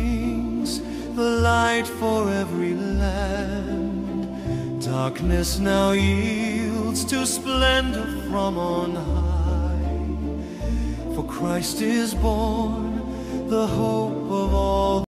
brings the light for every land. Darkness now yields to splendor from on high. For Christ is born, the hope of all.